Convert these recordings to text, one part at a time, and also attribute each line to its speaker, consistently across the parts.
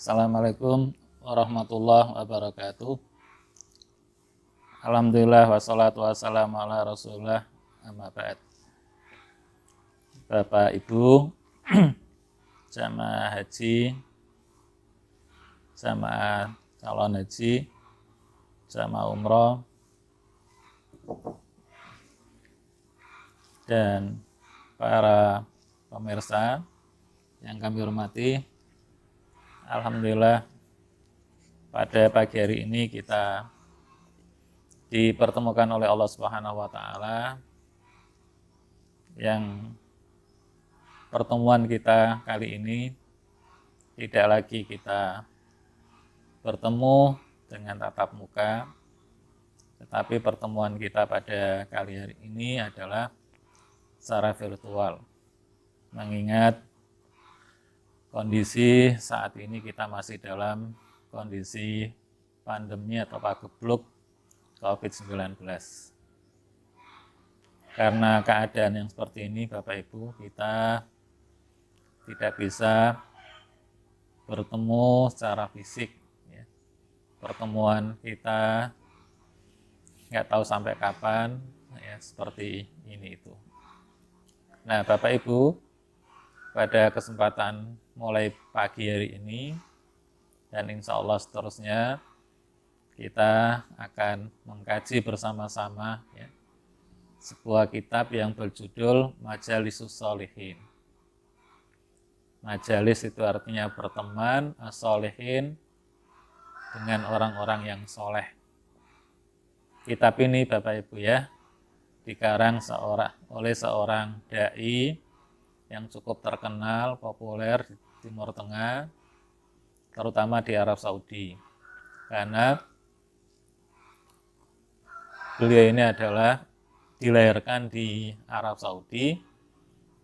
Speaker 1: Assalamualaikum warahmatullahi wabarakatuh. Alhamdulillah wassalatu wassalamu ala rasulullah amma ba'd. Bapak Ibu jamaah haji, jamaah calon haji, jamaah umroh, dan para pemirsa yang kami hormati, alhamdulillah pada pagi hari ini kita dipertemukan oleh Allah Subhanahu wa taala, yang pertemuan kita kali ini tidak lagi kita bertemu dengan tatap muka, tetapi pertemuan kita pada kali hari ini adalah secara virtual. Mengingat kondisi saat ini kita masih dalam kondisi pandemi atau pagebluk COVID-19. Karena keadaan yang seperti ini, Bapak Ibu, kita tidak bisa bertemu secara fisik. Pertemuan kita nggak tahu sampai kapan, ya, seperti ini itu. Nah, Bapak Ibu, pada kesempatan mulai pagi hari ini dan insya Allah seterusnya, kita akan mengkaji bersama-sama, ya, sebuah kitab yang berjudul Majalisus Sholihin. Majalis itu artinya berteman, as-sholihin, dengan orang-orang yang soleh. Kitab ini, Bapak Ibu, ya, dikarang oleh seorang dai yang cukup terkenal, populer di Timur Tengah, terutama di Arab Saudi. Karena beliau ini adalah dilahirkan di Arab Saudi,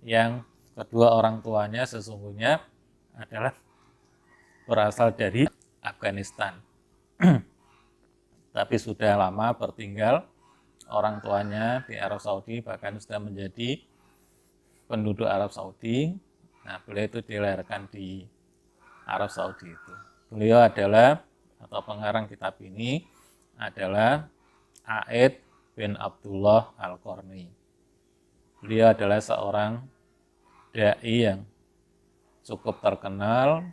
Speaker 1: yang kedua orang tuanya sesungguhnya adalah berasal dari Afghanistan. Tapi sudah lama bertinggal orang tuanya di Arab Saudi, bahkan sudah menjadi penduduk Arab Saudi. Nah, beliau itu dilahirkan di Arab Saudi itu. Beliau adalah, atau pengarang kitab ini adalah A'id bin Abdullah Al-Qarni. Beliau adalah seorang dai yang cukup terkenal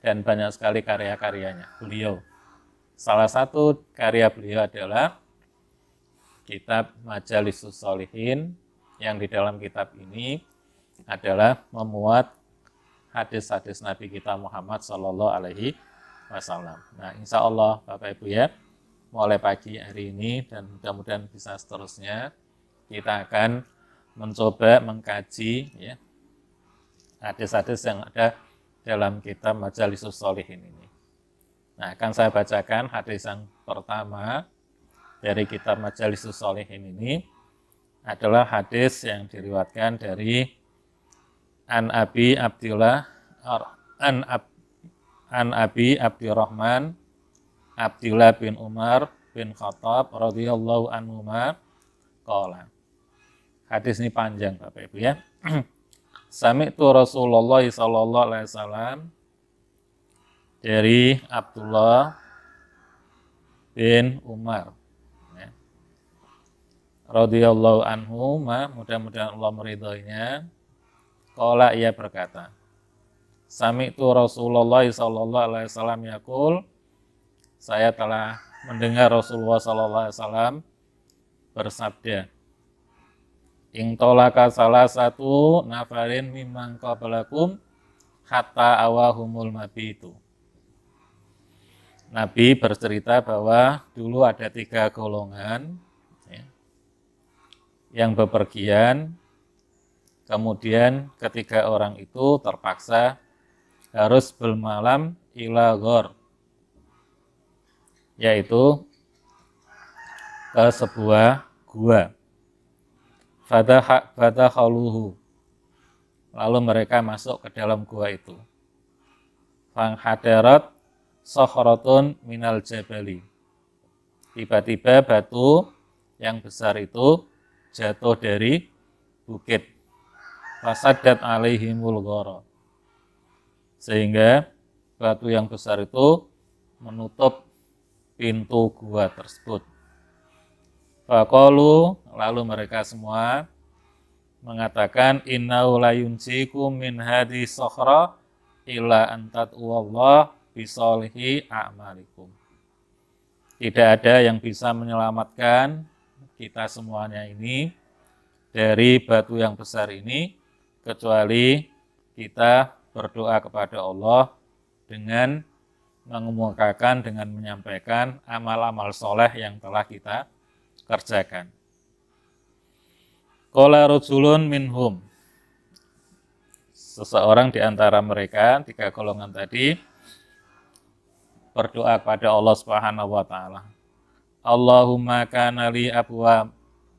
Speaker 1: dan banyak sekali karya-karyanya. Beliau, salah satu karya beliau adalah kitab Majalisus Sholihin, yang di dalam kitab ini adalah memuat hadis-hadis Nabi kita Muhammad Sallallahu Alaihi Wasallam. Nah, insya Allah Bapak Ibu, ya, mulai pagi hari ini dan mudah-mudahan bisa seterusnya, kita akan mencoba mengkaji, ya, hadis-hadis yang ada dalam kitab Majalisus Sholihin ini. Nah, akan saya bacakan hadis yang pertama dari kitab Majalisus Sholihin ini, adalah hadis yang diriwayatkan dari An Abi Abdurrahman Abdullah bin Umar bin Khattab radhiyallahu anhuma qala. Hadis ini panjang, Bapak Ibu, ya. Sami'tu Rasulullah sallallahu alaihi wasallam, dari Abdullah bin Umar, ya, radhiyallahu anhu, mudah-mudahan Allah meridhoinya. Qala, ia berkata, Sami'tu Rasulullah sallallahu alaihi wasallam yaqul, saya telah mendengar Rasulullah sallallahu alaihi wasallam bersabda, Intolaka salah satu nafarin mimman qablakum hatta awahumul mabitu. Nabi bercerita bahwa dulu ada 3 golongan, ya, yang bepergian, kemudian ketiga orang itu terpaksa harus bermalam ila ghor, yaitu ke sebuah gua. Fadakhaluhu, lalu mereka masuk ke dalam gua itu. Fanghadarat sokhratun minal jabali, tiba-tiba batu yang besar itu jatuh dari bukit. Fasaddat alaihimul ghara, sehingga batu yang besar itu menutup pintu gua tersebut. Faqalu, lalu mereka semua mengatakan innahu la yunjikum min hadhi sokhra illa antat wallah bisolihi a'malikum. Tidak ada yang bisa menyelamatkan kita semuanya ini dari batu yang besar ini kecuali kita berdoa kepada Allah dengan mengemukakan, dengan menyampaikan amal-amal soleh yang telah kita kerjakan. Qala rajulun minhum, seseorang di antara mereka, 3 golongan tadi, berdoa kepada Allah Subhanahu wa taala. Allahumma kana li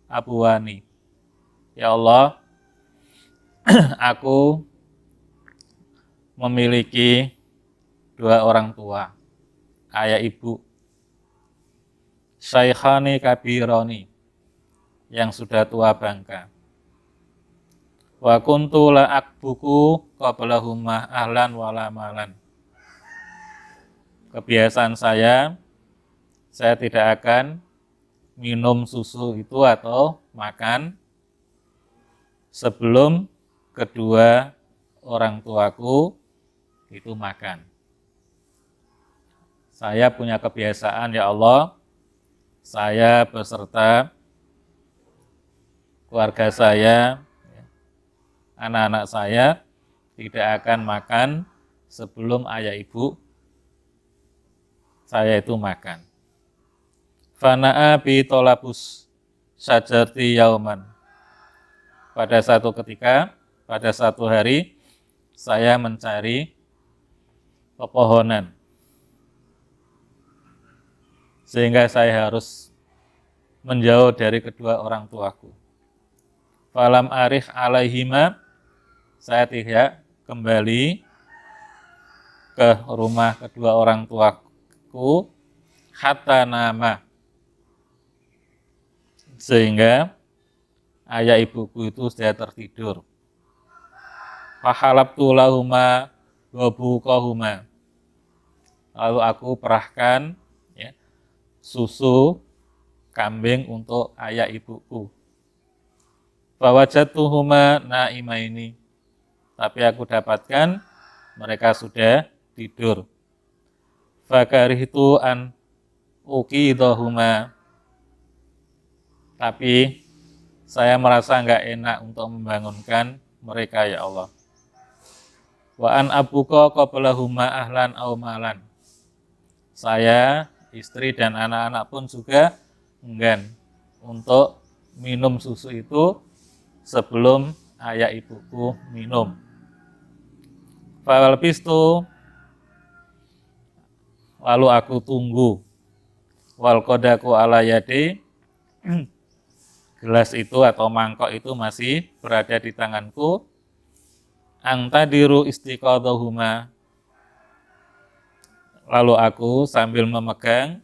Speaker 1: abwani. Ya Allah, aku memiliki 2 orang tua, ayah ibu. Syaikhani kabironi, yang sudah tua bangka. Wa kuntu la akbuku qablahuma ahlan wala malan. Kebiasaan saya tidak akan minum susu itu atau makan sebelum kedua orang tuaku itu makan. Saya punya kebiasaan, ya Allah, saya beserta keluarga saya, anak-anak saya tidak akan makan sebelum ayah ibu saya itu makan. Fana'a bi tolabus syajarti yauman. Pada satu ketika, pada satu hari, saya mencari pepohonan. Sehingga saya harus menjauh dari kedua orang tuaku. Falam arif alaihima, saya tidak kembali ke rumah kedua orang tuaku hatta nama, sehingga ayah ibuku itu sudah tertidur. Fahalabtu lahuma wa buqahuma, lalu aku perahkan susu kambing untuk ayah ibuku. Fawajatuhuma naimaini, tapi aku dapatkan mereka sudah tidur. Fakarihtu an uqidahuma, tapi saya merasa enggak enak untuk membangunkan mereka, ya Allah. Wa an abuqa qablahuma ahlan aw malan, saya, istri dan anak-anak pun juga enggan untuk minum susu itu sebelum ayah ibuku minum. Fawalbistu, lalu aku tunggu. Wal qadaku ala yadi, gelas itu atau mangkok itu masih berada di tanganku. Angtadiru istiqadhahuma, lalu aku sambil memegang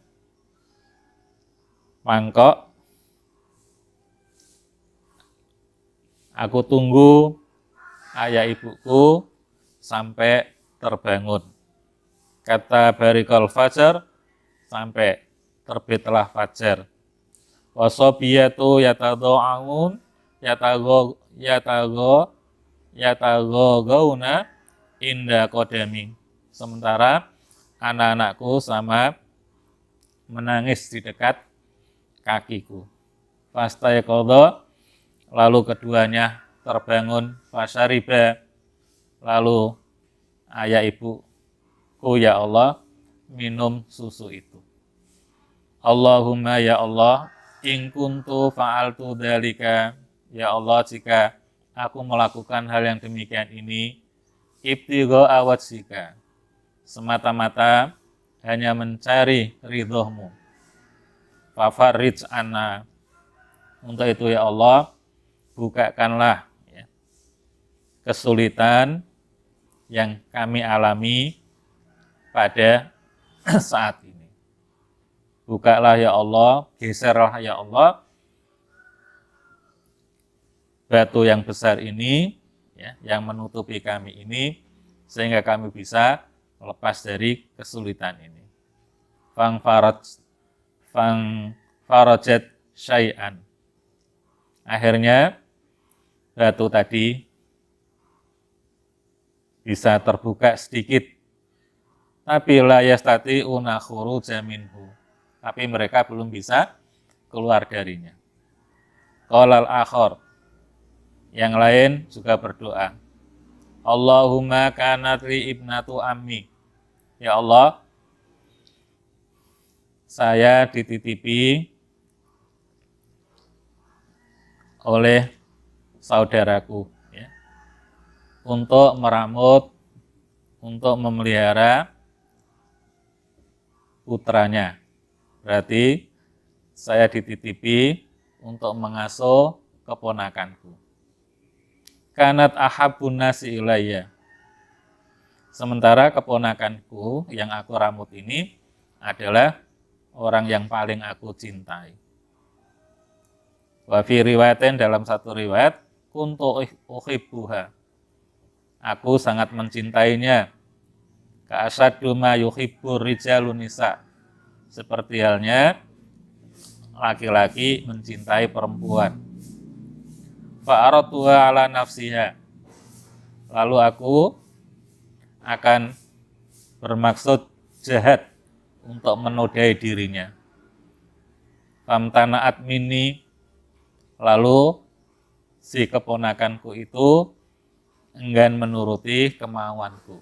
Speaker 1: mangkok, aku tunggu ayah ibuku sampai terbangun. Kata barikal fajar, sampai terbitlah fajar. Wasobiyatu yatadha'un yataghauna inda qadami. Sementara anak-anakku sama menangis di dekat kakiku. Fastaiqadha, lalu keduanya terbangun. Fasyariba, lalu ayah ibuku, ya Allah, minum susu itu. Allahumma, ya Allah, in kuntu fa'altu dzalika, ya Allah, jika aku melakukan hal yang demikian ini, ibtigha'a wajhika, semata-mata hanya mencari ridhomu. Fafarrij anna, untuk itu ya Allah, bukakanlah kesulitan yang kami alami pada saat ini. Bukalah ya Allah, geserlah ya Allah batu yang besar ini, yang menutupi kami ini, sehingga kami bisa lepas dari kesulitan ini. Farajat syai'an. Akhirnya batu tadi bisa terbuka sedikit. Tapi la yastati'una khuruja minhu. Tapi mereka belum bisa keluar darinya. Qalal akhar. Yang lain juga berdoa. Allahumma kanat li ibnatu ammi. Ya Allah, saya dititipi oleh saudaraku ya, untuk meramut, untuk memelihara putranya. Berarti saya dititipi untuk mengasuh keponakanku. Kanat ahabbun nasi ilayya. Sementara keponakanku yang aku ramut ini adalah orang yang paling aku cintai. Wa fi riwayatin, dalam satu riwayat, kuntu uhibbuha. Aku sangat mencintainya. Ka'asyaddu ma yuhibbur rijalun nisa. Seperti halnya laki-laki mencintai perempuan. Fa'aratuha ala nafsiha. Lalu aku akan bermaksud jahat untuk menodai dirinya. Famtana'at minni. Lalu si keponakanku itu enggan menuruti kemauanku.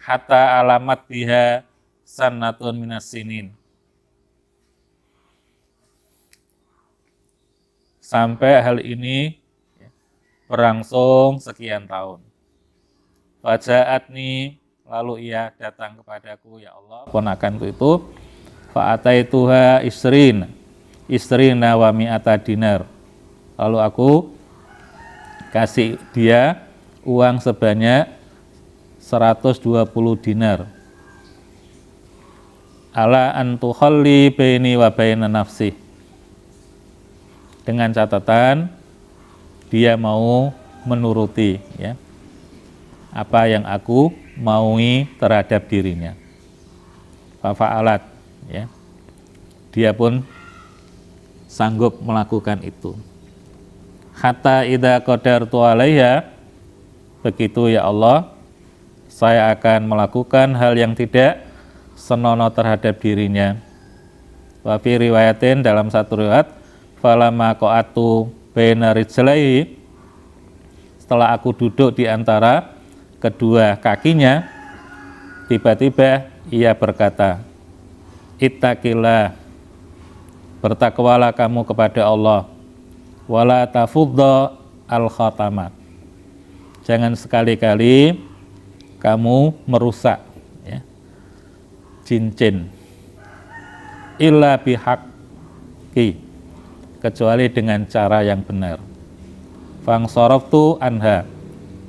Speaker 1: Hatta alamat biha sanatun minas sinin. Sampai hal ini berlangsung sekian tahun. Faja'atni, lalu ia datang kepadaku, ya Allah, keponakanku itu, fa'ataituha isrina wa mi'ata dinar. Lalu aku kasih dia uang sebanyak 120 dinar. Ala antukhalli baini wa baina nafsi. Dengan catatan dia mau menuruti ya apa yang aku maui terhadap dirinya. Fa'alat ya. Dia pun sanggup melakukan itu. Hatta idza qadartu 'alaiha, begitu ya Allah, saya akan melakukan hal yang tidak senonoh terhadap dirinya. Wa fi riwayatin, dalam satu riwayat, falamma qa'atu baina rijlaihi, setelah aku duduk di antara kedua kakinya, tiba-tiba ia berkata, ittaqillah, bertakwalah kamu kepada Allah, wala tafudha al khatamat, jangan sekali-kali kamu merusak ya, cincin, illa bihaqqi, kecuali dengan cara yang benar. Fangsaraftu anha,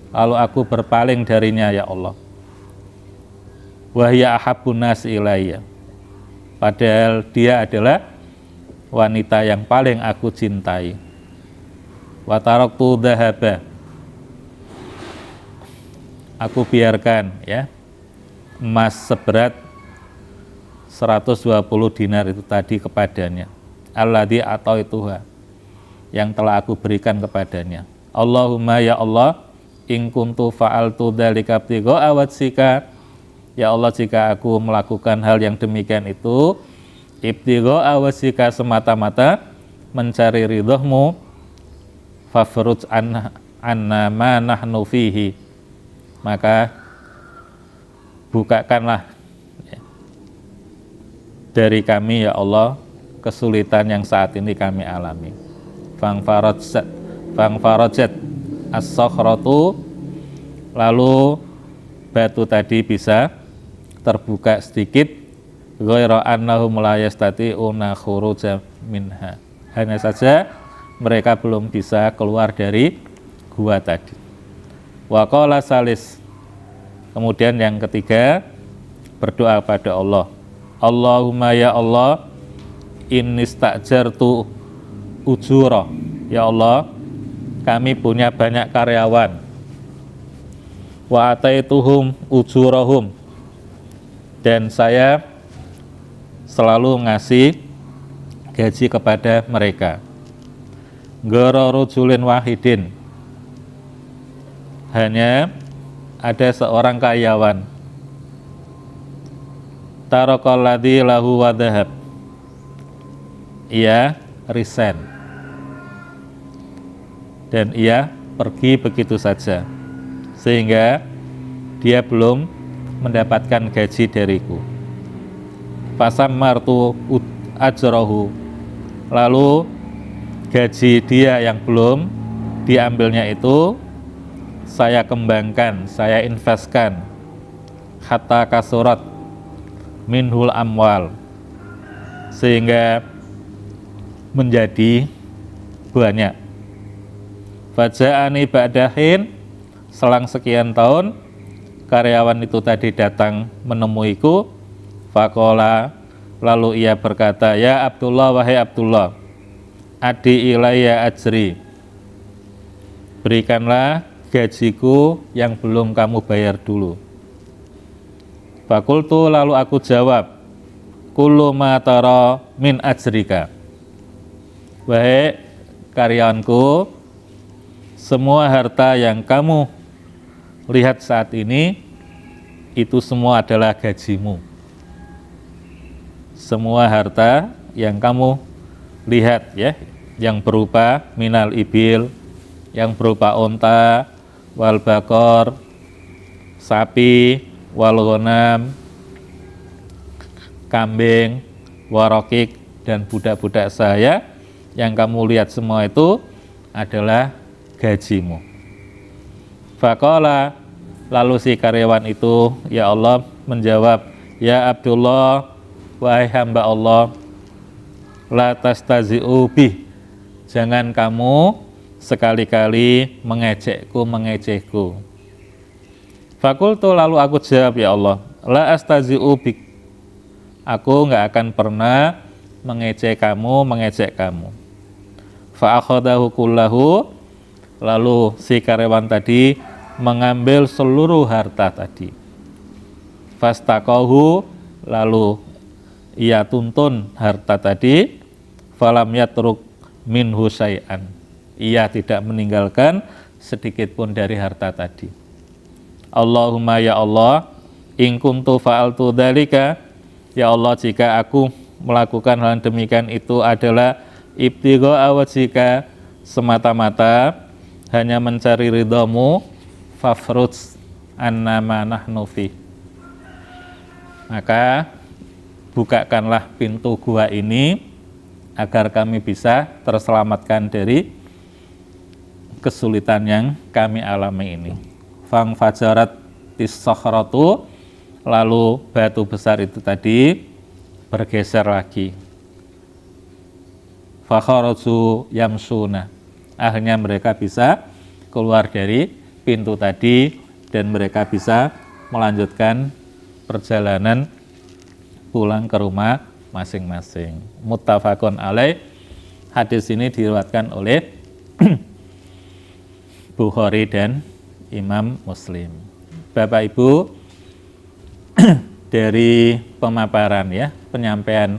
Speaker 1: lalu aku berpaling darinya ya Allah. Wahya ahabbun nas ilayya, padahal dia adalah wanita yang paling aku cintai. Wa taraktu dhahaba, aku biarkan ya emas seberat 120 dinar itu tadi kepadanya. Alladzi ataituha, yang telah aku berikan kepadanya. Allahumma ya Allah, in kuntu fa'altu dzalika ibtigha'a wajhika, ya Allah, jika aku melakukan hal yang demikian itu ibtigha'a wajhika, semata-mata mencari ridhomu, fafruj anna ma nahnu fihi, maka bukakanlah dari kami ya Allah kesulitan yang saat ini kami alami. Fangfarajat as-sakhratu, lalu batu tadi bisa terbuka sedikit. Ghairu annahum la yastati'una khuruja minha, hanya saja mereka belum bisa keluar dari gua tadi. Wa qala salis, kemudian yang ketiga berdoa pada Allah. Allahumma ya Allah, inni sta'jartu ujura, ya Allah, kami punya banyak karyawan. wa ataituhum ujurahum, dan saya selalu ngasih gaji kepada mereka. Ghara rajulin wahidin, hanya ada seorang karyawan. Tarakal ladzi lahu wa dhahab, ia resign dan ia pergi begitu saja, sehingga dia belum mendapatkan gaji dariku. Fasammartu ajrahu, lalu gaji dia yang belum diambilnya itu saya kembangkan, saya investkan. Hatta kasurat minhul amwal, sehingga menjadi banyak. Faja'ani ba'dahin, selang sekian tahun karyawan itu tadi datang menemuiku. Faqala, lalu ia berkata, ya Abdullah, wahai Abdullah, adi ilayya ajri, berikanlah gajiku yang belum kamu bayar dulu. Fakultu, lalu aku jawab, kullu ma tara min ajrika, wahai karyawanku, semua harta yang kamu lihat saat ini itu semua adalah gajimu. Semua harta yang kamu lihat, ya, yang berupa minal ibil, yang berupa onta, wal bakor, sapi, wal ghanam, kambing, warokik, dan budak-budak saya, yang kamu lihat semua itu adalah gajimu. Faqala, lalu si karyawan itu, ya Allah, menjawab, ya Abdullah, wahai hamba Allah, la tastazi'u bih, jangan kamu sekali-kali mengejekku. Fakultu, lalu aku jawab, ya Allah, la astazi'u bik, aku nggak akan pernah mengejek kamu. Fa akhadahu kullahu, lalu si karyawan tadi mengambil seluruh harta tadi. Fastaqahu, lalu ia tuntun harta tadi. Falam yatruk minhu syai'an, ia tidak meninggalkan sedikit pun dari harta tadi. Allahumma, ya Allah, in kuntu fa'altu dzalika, ya Allah, jika aku melakukan hal demikian itu adalah ibtigha wajhika, semata-mata hanya mencari ridhamu, fafruj anna ma nahnu fi, maka bukakanlah pintu gua ini agar kami bisa terselamatkan dari kesulitan yang kami alami ini. Fang fajarat tis-sakhratu, lalu batu besar itu tadi bergeser lagi. Fakharaju yamsuna, akhirnya mereka bisa keluar dari pintu tadi dan mereka bisa melanjutkan perjalanan pulang ke rumah masing-masing. Muttafaqun alaih, hadis ini diriwayatkan oleh Bukhari dan Imam Muslim. Bapak Ibu, dari pemaparan, ya, penyampaian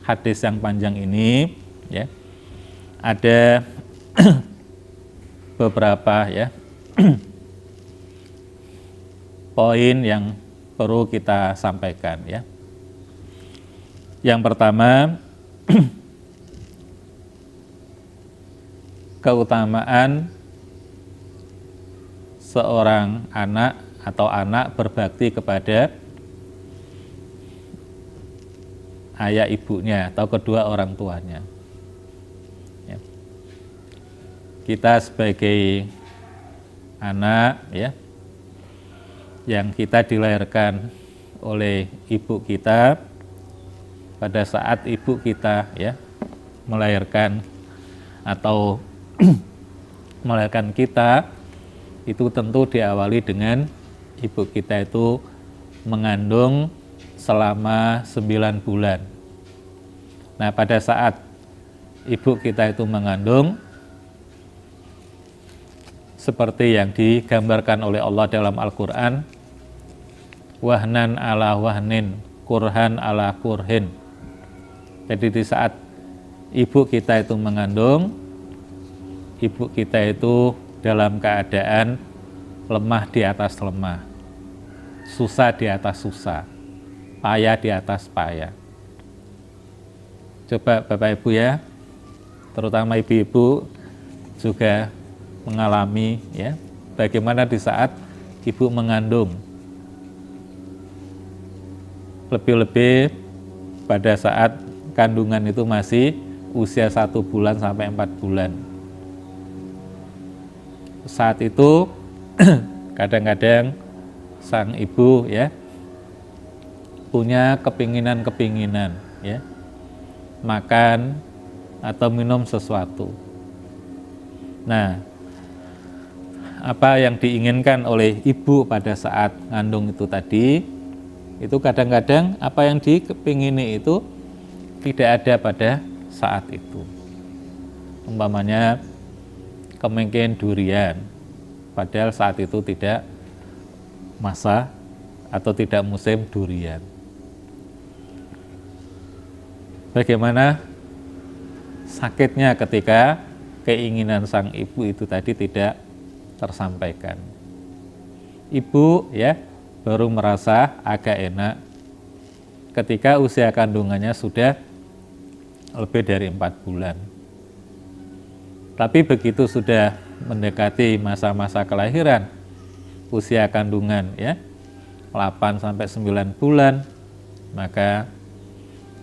Speaker 1: hadis yang panjang ini, ya, ada beberapa, ya, poin yang perlu kita sampaikan, ya. Yang pertama, keutamaan seorang anak atau anak berbakti kepada ayah ibunya atau kedua orang tuanya. Ya. Kita sebagai anak, ya, yang kita dilahirkan oleh ibu kita, pada saat ibu kita, ya, melahirkan atau melahirkan kita, itu tentu diawali dengan ibu kita itu mengandung selama 9 bulan. Nah, pada saat ibu kita itu mengandung, seperti yang digambarkan oleh Allah dalam Al-Quran, wahnan ala wahnin, kurhan ala kurhin. Jadi di saat ibu kita itu mengandung, ibu kita itu dalam keadaan lemah di atas lemah, susah di atas susah, payah di atas payah. Coba Bapak Ibu ya, terutama ibu-ibu juga mengalami ya, bagaimana di saat ibu mengandung. Lebih-lebih pada saat kandungan itu masih usia 1 bulan sampai 4 bulan. Saat itu kadang-kadang sang ibu ya punya kepinginan ya, makan atau minum sesuatu. Nah, apa yang diinginkan oleh ibu pada saat ngandung itu tadi, itu kadang-kadang apa yang dikepingini itu tidak ada pada saat itu. Umpamanya kemungkinan durian, padahal saat itu tidak masa atau tidak musim durian. Bagaimana sakitnya ketika keinginan sang ibu itu tadi tidak tersampaikan. Ibu ya baru merasa agak enak ketika usia kandungannya sudah lebih dari 4 bulan. Tapi begitu sudah mendekati masa-masa kelahiran, usia kandungan ya 8 sampai 9 bulan, maka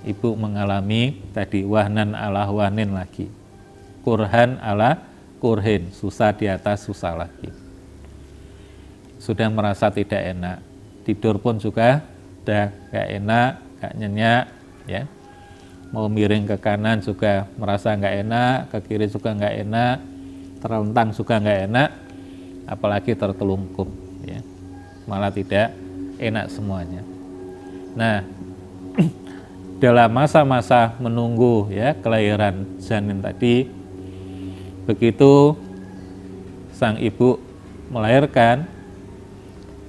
Speaker 1: ibu mengalami tadi wahnan ala wahnin lagi, kurhan ala kurhin, susah di atas susah lagi. Sudah merasa tidak enak, tidur pun juga udah gak enak, gak nyenyak ya. Mau miring ke kanan juga merasa gak enak, ke kiri juga gak enak, terlentang juga gak enak, apalagi tertelungkup ya. Malah tidak enak semuanya. Nah, dalam masa-masa menunggu ya kelahiran janin tadi, begitu sang ibu melahirkan,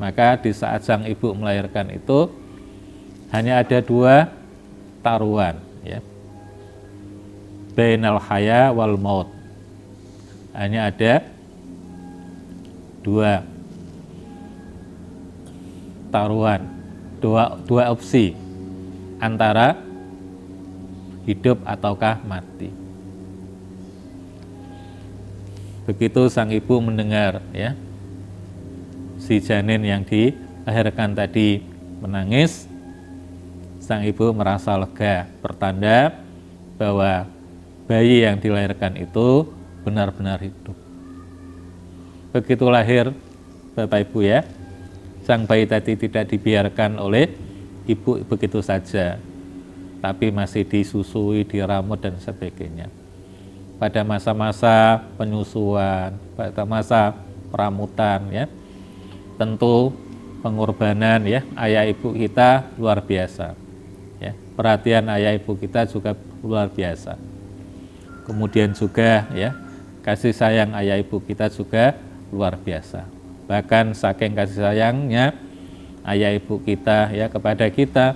Speaker 1: maka di saat sang ibu melahirkan itu hanya ada 2 taruhan ya, bainal haya wal maut. Hanya ada 2 taruhan, dua opsi antara hidup ataukah mati. Begitu sang ibu mendengar ya, si janin yang dilahirkan tadi menangis, sang ibu merasa lega, pertanda bahwa bayi yang dilahirkan itu benar-benar hidup. Begitu lahir Bapak Ibu ya, sang bayi tadi tidak dibiarkan oleh ibu begitu saja, tapi masih disusui, diramut dan sebagainya. Pada masa-masa penyusuan, pada masa peramutan ya, tentu pengorbanan ya ayah ibu kita luar biasa ya, perhatian ayah ibu kita juga luar biasa. Kemudian juga ya kasih sayang ayah ibu kita juga luar biasa. Bahkan saking kasih sayangnya ayah ibu kita ya kepada kita,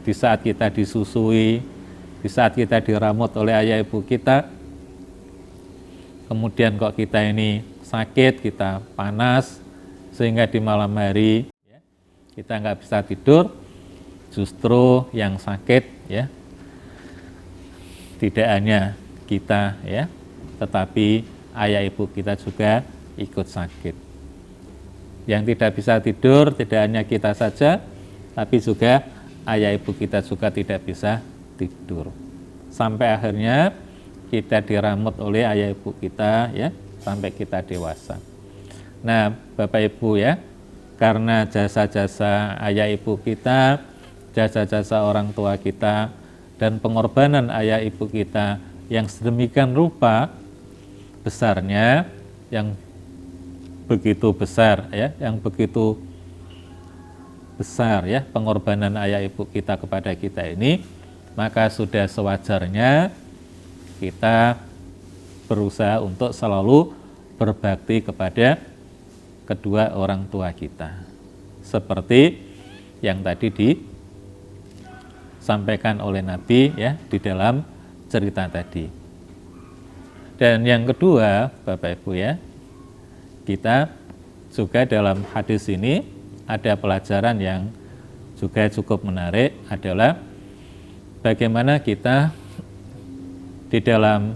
Speaker 1: di saat kita disusui, di saat kita diramut oleh ayah ibu kita, kemudian kok kita ini sakit, kita panas, sehingga di malam hari ya, kita nggak bisa tidur, justru yang sakit ya tidak hanya kita ya, tetapi ayah ibu kita juga ikut sakit. Yang tidak bisa tidur tidak hanya kita saja, tapi juga ayah ibu kita juga tidak bisa tidur. Sampai akhirnya kita diramut oleh ayah ibu kita ya, sampai kita dewasa. Nah, Bapak Ibu ya, karena jasa-jasa ayah ibu kita, jasa-jasa orang tua kita, dan pengorbanan ayah ibu kita yang sedemikian rupa besarnya, yang begitu besar ya, yang begitu besar ya pengorbanan ayah ibu kita kepada kita ini, maka sudah sewajarnya kita berusaha untuk selalu berbakti kepada kedua orang tua kita. Seperti yang tadi disampaikan oleh Nabi ya di dalam cerita tadi. Dan yang kedua, Bapak Ibu ya, kita juga dalam hadis ini ada pelajaran yang juga cukup menarik adalah bagaimana kita di dalam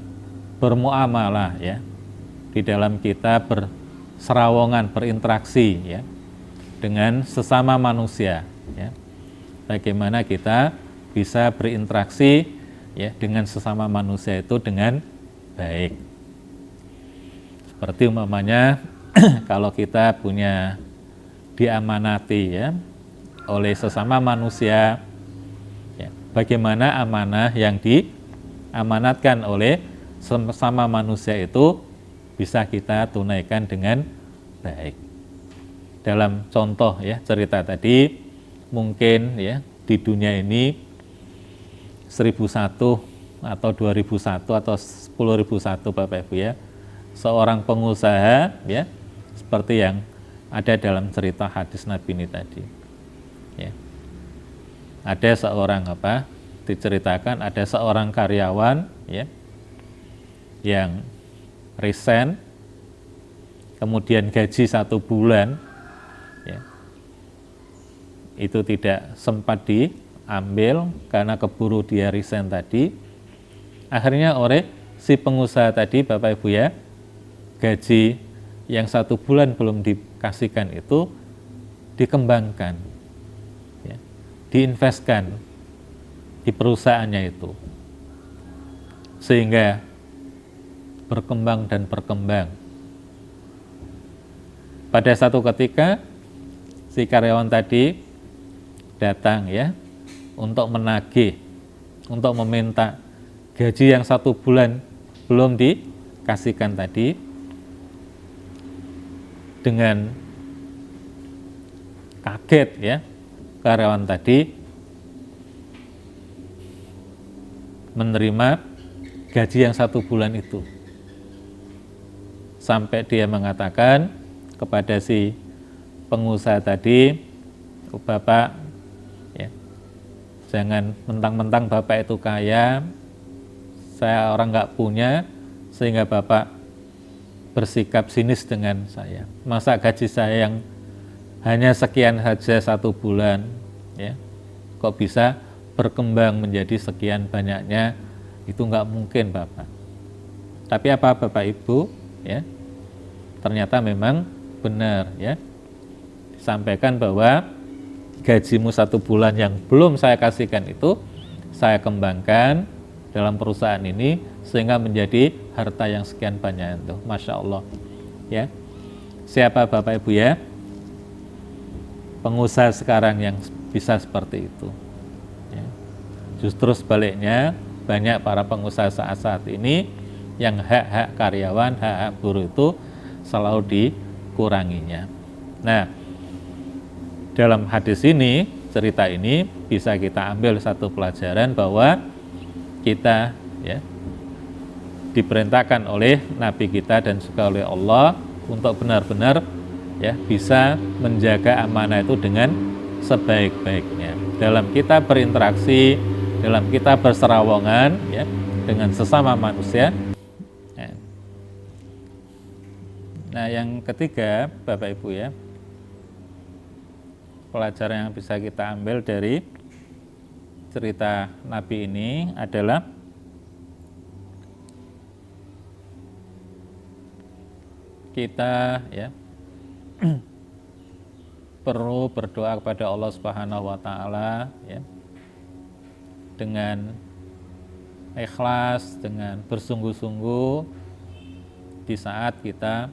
Speaker 1: bermuamalah ya, di dalam kita berserawongan, berinteraksi ya dengan sesama manusia ya. Bagaimana kita bisa berinteraksi ya dengan sesama manusia itu dengan baik. Seperti umpamanya kalau kita punya diamanati ya oleh sesama manusia ya, bagaimana amanah yang diamanatkan oleh sesama manusia itu bisa kita tunaikan dengan baik. Dalam contoh ya cerita tadi, mungkin ya di dunia ini 1001 atau 2001 atau 10.001 Bapak Ibu ya, seorang pengusaha ya seperti yang ada dalam cerita hadis Nabi ini tadi ya. Ada seorang diceritakan ada seorang karyawan ya yang resign, kemudian gaji 1 bulan ya, itu tidak sempat diambil karena keburu dia resign tadi. Akhirnya oleh si pengusaha tadi Bapak Ibu ya, gaji yang 1 bulan belum dikasihkan itu dikembangkan ya, diinvestkan di perusahaannya itu sehingga berkembang dan berkembang. Pada satu ketika si karyawan tadi datang ya untuk menagih, untuk meminta gaji yang 1 bulan belum dikasihkan tadi. Dengan kaget ya karyawan tadi menerima gaji yang 1 bulan itu, sampai dia mengatakan kepada si pengusaha tadi, Bapak ya, jangan mentang-mentang Bapak itu kaya, saya orang nggak punya sehingga Bapak bersikap sinis dengan saya. Masa gaji saya yang hanya sekian saja 1 bulan ya, kok bisa berkembang menjadi sekian banyaknya? Itu nggak mungkin Bapak. Tapi apa Bapak Ibu ya, ternyata memang benar ya, disampaikan bahwa gajimu 1 bulan yang belum saya kasihkan itu saya kembangkan dalam perusahaan ini sehingga menjadi harta yang sekian banyak itu. Masya Allah ya. Siapa Bapak Ibu ya pengusaha sekarang yang bisa seperti itu ya. Justru sebaliknya banyak para pengusaha saat ini yang hak-hak karyawan, hak-hak buruh itu selalu dikuranginya. Nah, dalam hadis ini, cerita ini bisa kita ambil satu pelajaran bahwa kita ya diperintahkan oleh Nabi kita dan juga oleh Allah untuk benar-benar ya bisa menjaga amanah itu dengan sebaik-baiknya. Dalam kita berinteraksi, dalam kita berserawongan ya dengan sesama manusia. Nah, yang ketiga Bapak Ibu ya, pelajaran yang bisa kita ambil dari cerita Nabi ini adalah kita ya perlu berdoa kepada Allah Subhanahu wa taala ya dengan ikhlas, dengan bersungguh-sungguh di saat kita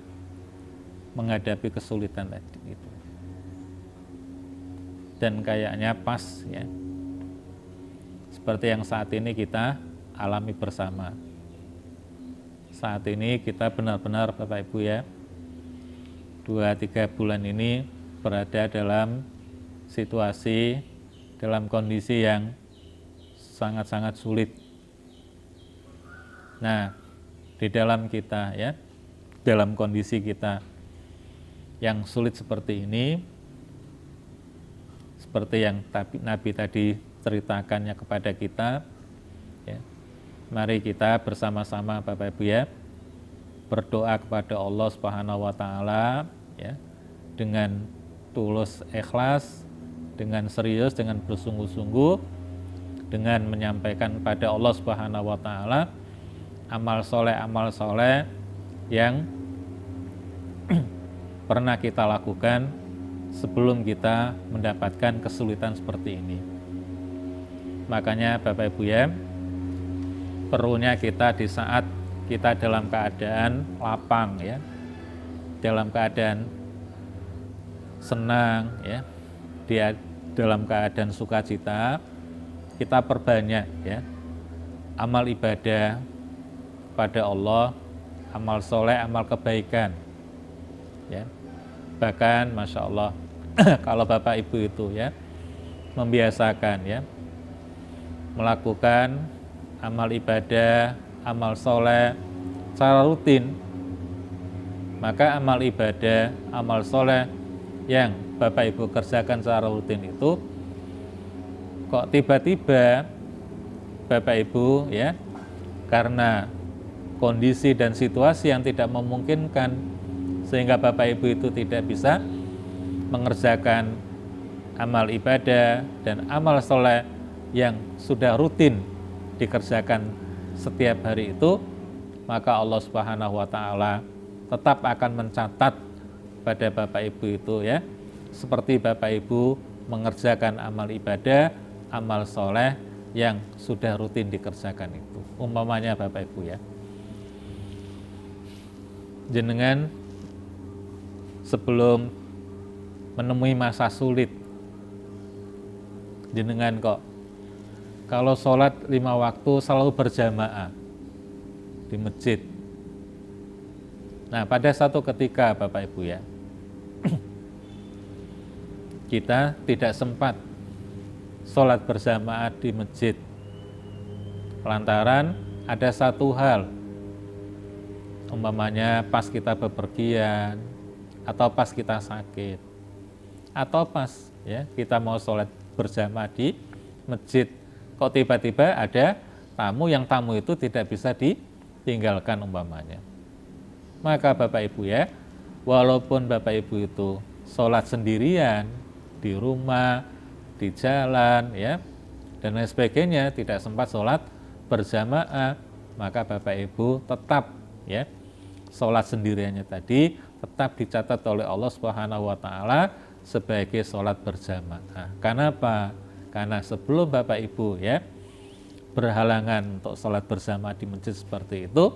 Speaker 1: menghadapi kesulitan tadi itu. Dan kayaknya pas ya, seperti yang saat ini kita alami bersama. Saat ini kita benar-benar Bapak Ibu ya, 2-3 bulan ini berada dalam situasi, dalam kondisi yang sangat-sangat sulit. Nah, di dalam kita ya dalam kondisi kita yang sulit seperti ini, seperti yang Nabi tadi ceritakannya kepada kita, ya, mari kita bersama-sama Bapak Ibu ya, berdoa kepada Allah Subhanahu wa taala ya, dengan tulus ikhlas, dengan serius, dengan bersungguh-sungguh, dengan menyampaikan kepada Allah Subhanahu wa taala amal soleh yang pernah kita lakukan sebelum kita mendapatkan kesulitan seperti ini. Makanya Bapak Ibu ya, perlunya kita di saat kita dalam keadaan lapang ya, dalam keadaan senang ya, dia dalam keadaan sukacita, kita perbanyak ya amal ibadah pada Allah, amal soleh, amal kebaikan ya. Bahkan Masya Allah kalau Bapak Ibu itu ya membiasakan ya melakukan amal ibadah, amal soleh secara rutin, maka amal ibadah, amal soleh yang Bapak Ibu kerjakan secara rutin itu kok tiba-tiba Bapak Ibu ya, karena kondisi dan situasi yang tidak memungkinkan sehingga Bapak Ibu itu tidak bisa mengerjakan amal ibadah dan amal soleh yang sudah rutin dikerjakan setiap hari itu, maka Allah Subhanahu wa taala tetap akan mencatat pada Bapak Ibu itu ya, seperti Bapak Ibu mengerjakan amal ibadah, amal soleh yang sudah rutin dikerjakan itu. Umpamanya Bapak Ibu ya, jenengan sebelum menemui masa sulit, jenengan kok kalau sholat 5 waktu selalu berjamaah di masjid. Nah, pada satu ketika Bapak Ibu ya, kita tidak sempat sholat berjamaah di masjid lantaran ada satu hal, umpamanya pas kita bepergian, atau pas kita sakit, atau pas ya kita mau sholat berjamaah di masjid, kok tiba-tiba ada tamu yang tamu itu tidak bisa ditinggalkan umpamanya. Maka Bapak Ibu ya, walaupun Bapak Ibu itu sholat sendirian di rumah, di jalan ya, dan lain sebagainya, tidak sempat sholat berjamaah, maka Bapak Ibu tetap ya sholat sendiriannya tadi tetap dicatat oleh Allah Subhanahu wa taala sebagai sholat berjamaah. Kenapa? Karena sebelum Bapak Ibu ya berhalangan untuk sholat bersama di masjid seperti itu,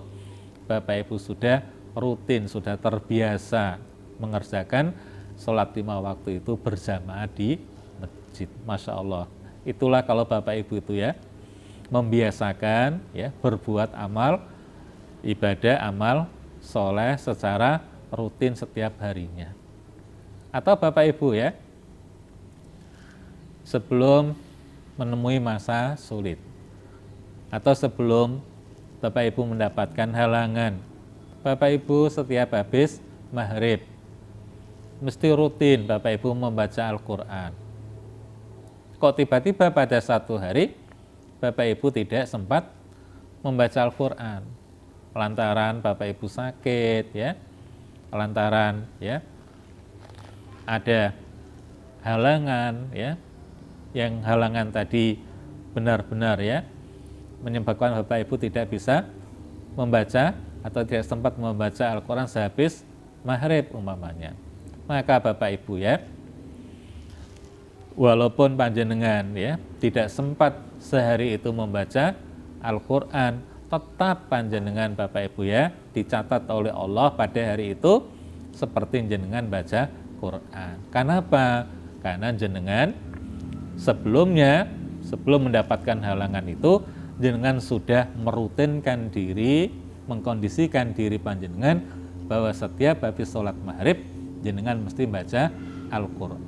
Speaker 1: Bapak Ibu sudah rutin, sudah terbiasa mengerjakan sholat 5 waktu itu berjamaah di masjid. Masya Allah. Itulah kalau Bapak Ibu itu ya membiasakan ya berbuat amal ibadah, amal soleh secara rutin setiap harinya. Atau Bapak Ibu ya sebelum menemui masa sulit, atau sebelum Bapak Ibu mendapatkan halangan, Bapak Ibu setiap habis maghrib mesti rutin Bapak Ibu membaca Al-Quran. Kok tiba-tiba pada satu hari Bapak Ibu tidak sempat membaca Al-Quran lantaran Bapak Ibu sakit ya, lantaran ya ada halangan ya, yang halangan tadi benar-benar ya menyebabkan Bapak Ibu tidak bisa membaca atau tidak sempat membaca Al-Quran sehabis maghrib umpamanya. Maka Bapak Ibu ya, walaupun panjenengan ya tidak sempat sehari itu membaca Al-Quran, tetap panjenengan Bapak Ibu ya dicatat oleh Allah pada hari itu seperti jenengan baca Quran. Kenapa? Karena jenengan sebelumnya, sebelum mendapatkan halangan itu, jenengan sudah merutinkan diri, mengkondisikan diri panjenengan bahwa setiap habis sholat maghrib jenengan mesti baca Al-Quran.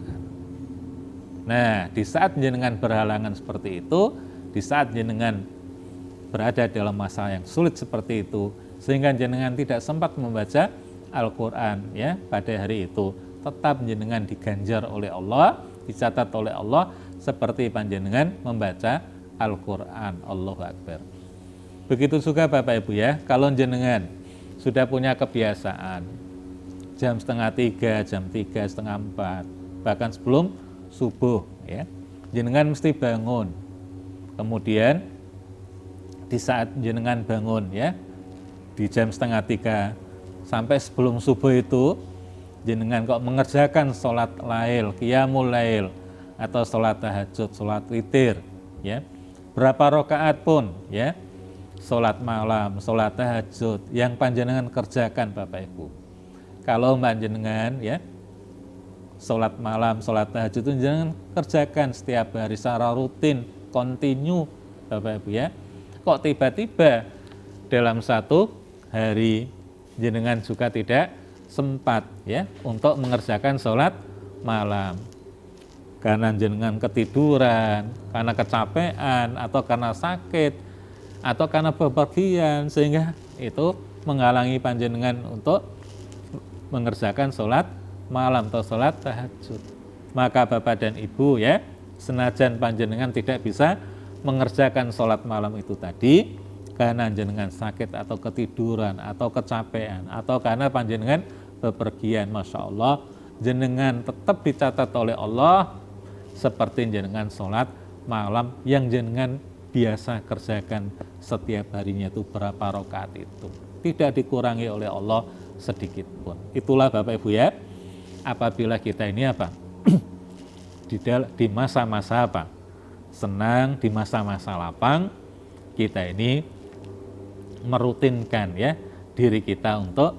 Speaker 1: Nah, di saat jenengan berhalangan seperti itu, di saat jenengan berada dalam masa yang sulit seperti itu, sehingga jenengan tidak sempat membaca Al-Quran ya pada hari itu, tetap jenengan diganjar oleh Allah, dicatat oleh Allah seperti panjenengan membaca Al-Quran. Allahu Akbar. Begitu juga Bapak Ibu ya, kalau jenengan sudah punya kebiasaan jam 2:30, jam 3, setengah 4, bahkan sebelum subuh ya, jenengan mesti bangun. Kemudian di saat jenengan bangun ya, di jam 2:30 sampai sebelum subuh itu, jenengan kok mengerjakan sholat lail, qiyamul lail, atau sholat tahajud, sholat witir ya, berapa rakaat pun ya, sholat malam, sholat tahajud yang panjenengan kerjakan Bapak Ibu. Kalau panjenengan ya sholat malam, sholat tahajud itu jangan kerjakan setiap hari secara rutin, kontinu Bapak Ibu ya. Kok tiba-tiba dalam satu hari jenengan juga tidak sempat ya untuk mengerjakan sholat malam, karena jenengan ketiduran, karena kecapean, atau karena sakit, atau karena bepergian, sehingga itu menghalangi panjenengan untuk mengerjakan sholat malam atau sholat tahajud. Maka Bapak dan Ibu ya, senajan panjenengan tidak bisa mengerjakan sholat malam itu tadi karena jenengan sakit atau ketiduran atau kecapean atau karena panjenengan bepergian, Masya Allah, jenengan tetap dicatat oleh Allah seperti jenengan sholat malam yang jenengan biasa kerjakan setiap harinya itu berapa rakaat itu, tidak dikurangi oleh Allah sedikit pun. Itulah Bapak Ibu ya, apabila kita ini apa di masa-masa apa senang, di masa-masa lapang, kita ini merutinkan ya diri kita untuk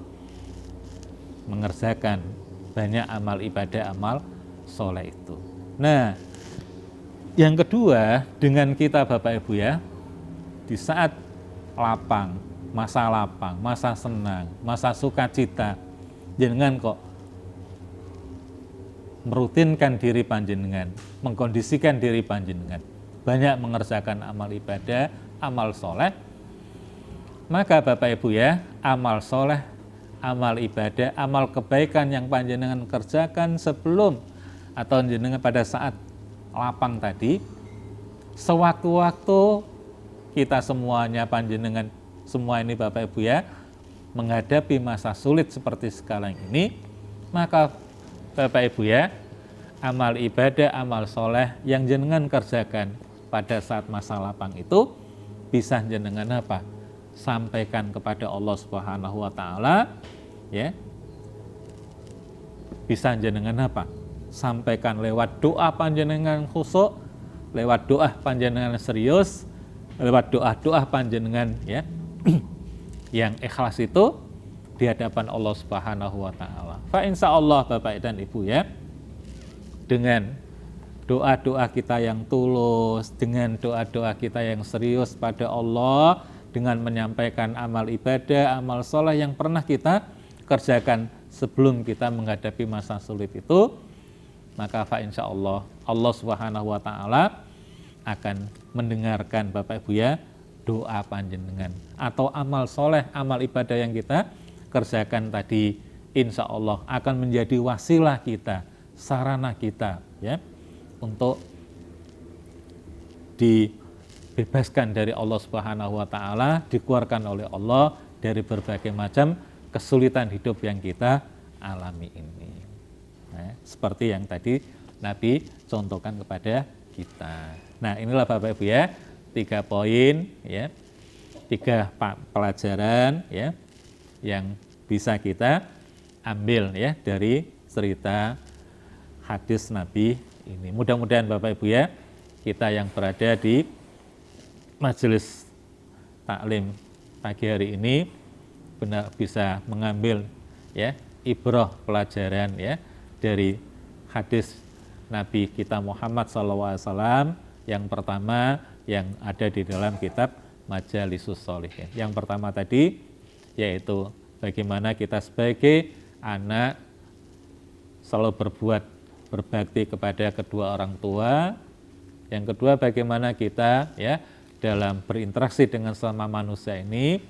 Speaker 1: mengerjakan banyak amal ibadah, amal soleh itu. Nah, yang kedua, dengan kita Bapak Ibu ya, di saat lapang, masa senang, masa sukacita, jenengan kok merutinkan diri panjenengan, mengkondisikan diri panjenengan, banyak mengerjakan amal ibadah, amal soleh, maka Bapak Ibu ya, amal soleh, amal ibadah, amal kebaikan yang panjenengan kerjakan sebelum atau jenengan pada saat lapang tadi, sewaktu-waktu kita semuanya panjenengan semua ini Bapak Ibu ya menghadapi masa sulit seperti sekarang ini, maka Bapak Ibu ya, amal ibadah, amal soleh yang jenengan kerjakan pada saat masa lapang itu bisa jenengan apa? Sampaikan kepada Allah Subhanahu wa taala ya. Bisa jenengan apa? Sampaikan lewat doa panjenengan khusyuk, lewat doa panjenengan serius, lewat doa-doa panjenengan ya yang ikhlas itu di hadapan Allah Subhanahu wa taala. Fa insyaallah Bapak dan Ibu ya, dengan doa-doa kita yang tulus, dengan doa-doa kita yang serius pada Allah, dengan menyampaikan amal ibadah, amal soleh yang pernah kita kerjakan sebelum kita menghadapi masa sulit itu, maka fa insyaallah Allah Subhanahu wa taala akan mendengarkan Bapak Ibu ya doa panjenengan atau amal soleh, amal ibadah yang kita kerjakan tadi, insya Allah akan menjadi wasilah kita, sarana kita ya untuk dibebaskan dari Allah Subhanahu wa taala, dikeluarkan oleh Allah dari berbagai macam kesulitan hidup yang kita alami ini. Nah, seperti yang tadi Nabi contohkan kepada kita. Nah, inilah Bapak Ibu ya, 3 poin ya, 3 pelajaran ya yang bisa kita ambil ya dari cerita hadis Nabi ini. Mudah-mudahan Bapak Ibu ya, kita yang berada di majelis taklim pagi hari ini benar bisa mengambil ya ibrah pelajaran ya dari hadis Nabi kita Muhammad SAW yang pertama yang ada di dalam kitab Majalisus Sholihin. Yang pertama tadi yaitu bagaimana kita sebagai anak selalu berbuat berbakti kepada kedua orang tua. Yang kedua, bagaimana kita ya dalam berinteraksi dengan sesama manusia ini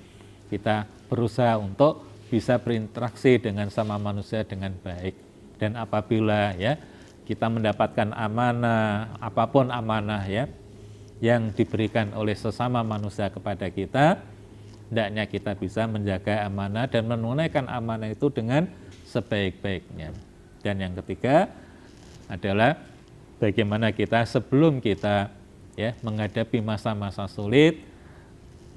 Speaker 1: kita berusaha untuk bisa berinteraksi dengan sama manusia dengan baik. Dan apabila ya kita mendapatkan amanah, apapun amanah ya yang diberikan oleh sesama manusia kepada kita, hendaknya kita bisa menjaga amanah dan menunaikan amanah itu dengan sebaik-baiknya. Dan yang ketiga adalah bagaimana kita sebelum kita ya menghadapi masa-masa sulit,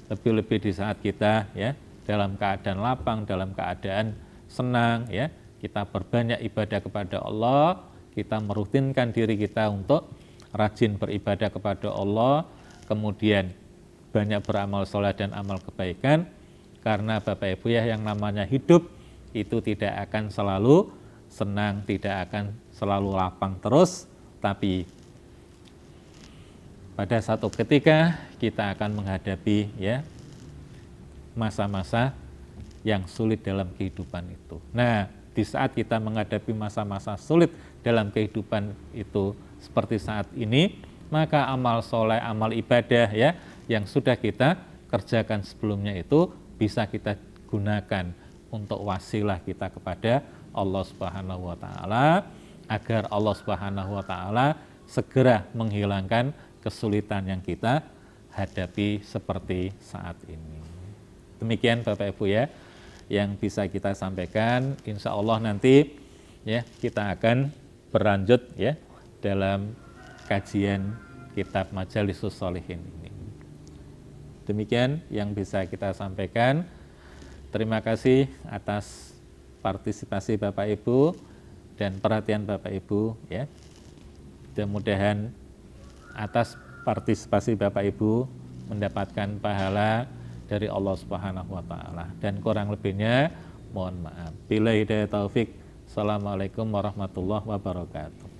Speaker 1: lebih-lebih di saat kita ya dalam keadaan lapang, dalam keadaan senang ya, kita berbanyak ibadah kepada Allah, kita merutinkan diri kita untuk rajin beribadah kepada Allah, kemudian banyak beramal soleh dan amal kebaikan, karena Bapak Ibu ya yang namanya hidup itu tidak akan selalu senang, tidak akan selalu lapang terus, tapi pada satu ketika kita akan menghadapi ya masa-masa yang sulit dalam kehidupan itu. Nah, di saat kita menghadapi masa-masa sulit dalam kehidupan itu seperti saat ini, maka amal soleh, amal ibadah ya yang sudah kita kerjakan sebelumnya itu bisa kita gunakan untuk wasilah kita kepada Allah Subhanahu wa taala, agar Allah Subhanahu wa taala segera menghilangkan kesulitan yang kita hadapi seperti saat ini. Demikian Bapak Ibu ya yang bisa kita sampaikan. Insya Allah nanti ya kita akan berlanjut ya dalam kajian kitab Majalisus Sholihin ini. Demikian yang bisa kita sampaikan. Terima kasih atas partisipasi Bapak Ibu dan perhatian Bapak Ibu ya. Mudah-mudahan atas partisipasi Bapak Ibu mendapatkan pahala dari Allah Subhanahu wa taala, dan kurang lebihnya mohon maaf. Billahi hidayah taufik. Assalamualaikum warahmatullahi wabarakatuh.